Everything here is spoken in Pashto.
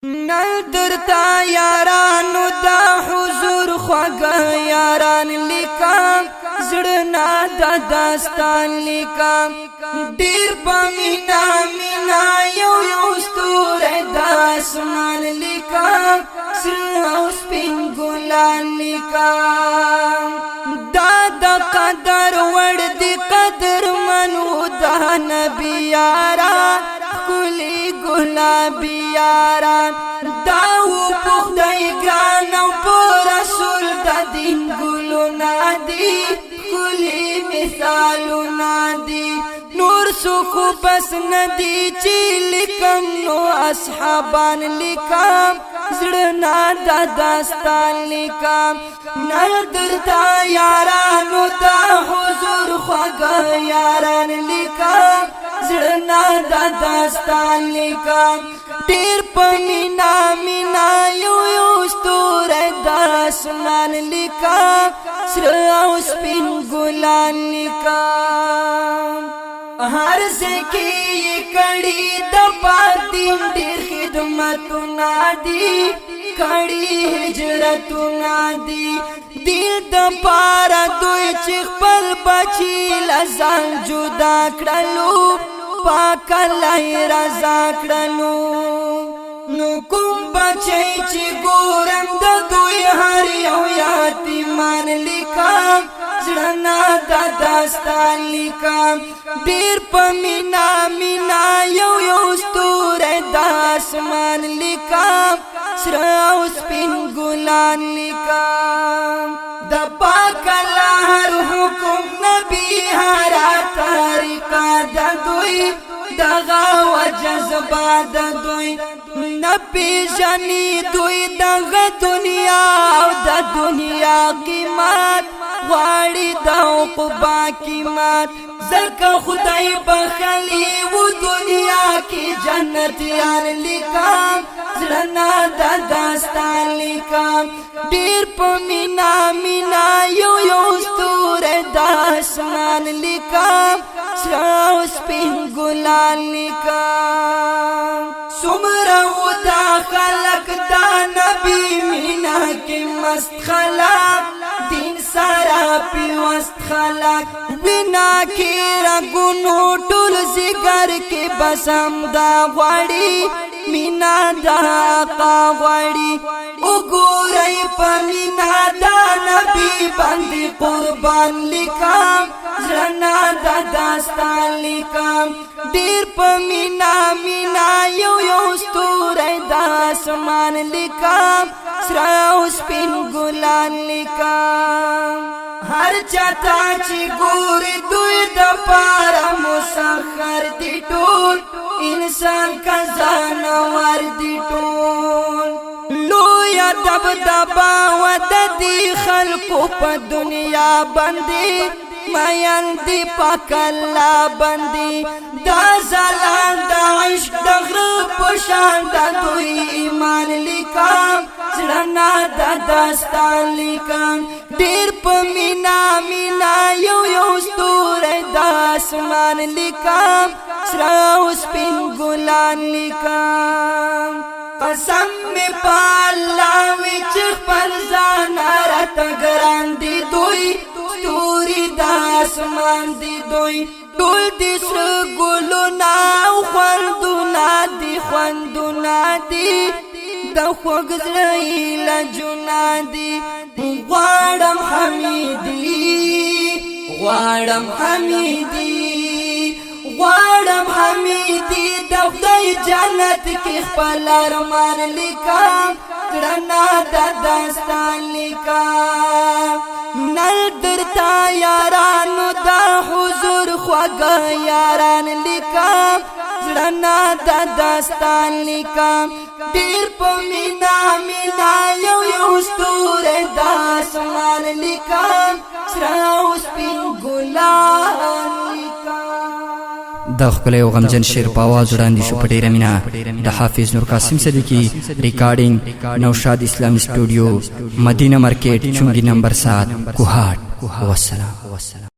نل درتا یارانو دا حضور خوگا یاران لکا زڑنا دا داستان لکا دیر پا مینا مینا یو یو ستور دا اسمان لکا سر سپین گلان لکا دا قدر ورد قدر منو دا نبی یاران کلی گلابی یاران داو پخدای گران او پر رسول دا دین گلو نادی کلی مثالو نادی نور سوکو پس ندی چی لکم نو اصحابان لکم زڑنا دا داستان لکم نردر دا یارانو دا حضور خوگا یاران لکم زڑنا دا داستان لکم دیر پا مینا مینا یو یو ستور دا اسمان لکم سر او سپین گلان لکم ہر زکی یہ کڑی دا پاتیم دیر خدمتو نادی کڑی ہجرتو نادی دل دا پارا دوی چخ پل بچی لزان جدا کرلو پاک اللہ رضا کرلو نو کم بچی چی گورم دا دوی ہر یو یاتیمان لکم زڑنا دا داستان لکم دیر پا مینا مینا یو یو ستور دا اسمان لکم سراو سپین گلان لکم دا پاک اللہ ہر حکم نبی ہرا طریقہ دا دوی دا غاو جذبہ دا دوی نبی جانی دوی دا دنیا او دا دنیا قیمت غاڑی دا عقبہ قیمت زکا خدای بخلی و دنیا کی جنت یار لکم زڑنا دا داستان لکم دیر پا مینا مینا یو یو ستور دا اسمان لکم سراو سپین گلان لکم سمرو دا خلق دا نبی مینا کی مست خلق دین سارا پیوست خلق بنا کی رگونو ٹول زگر کے بسم دا غوڑی مینا دا آقا غوڑی اگوری پا مینا دا نبی بندی قربان لکم زرنا دا داستان لکم دیر پا مینا مینا یو یو ستور دا اسمان لکم سراو سپین گلان لکم ہر چاہتا چی گوری دوی دا پارا مسخر دی ٹول انسان کا زانوار دی ٹول لویا دب دبا و دی خلقو پا دنیا بندی مین دی پاک اللہ بندی دا زلان دا عشق دا غرب پشان دا دوی ایمان لکم زڑنا دا داستان لکم دیر پا مینا مینا یو یو ستور دا اسمان لکم سراو سپین گلان لکم قسم میں پا اللہ وچ پر زانا رتا گران دی دوی ستوری دا اسمان دی دوی ٹول دی سر گلو نا خوندو نا دی خوندو نا دی دا خوگ زرئی لجونا دی غوارم حمیدی غوارم حمیدی غوارم حمیدی دا خدای جنت کی خپل ارمان لکم کرنا دا داستان لکم نل درتا یارانو دا حضور خوگا یاران لکم زڑنا دا داستان لکم دیر پا مینا مینا یو یو ستور دا اسمان لکم سراو سپین گلان لکم د خپل یو غمجن شعر په आवाज وړاندې شو په ډیره مینه د حافظ نور قاسم صدیقی ریکارډینګ نوشاد اسلامي سټوډیو مدینه مارکیټ چونګی نمبر 7 کوهاټ والسلام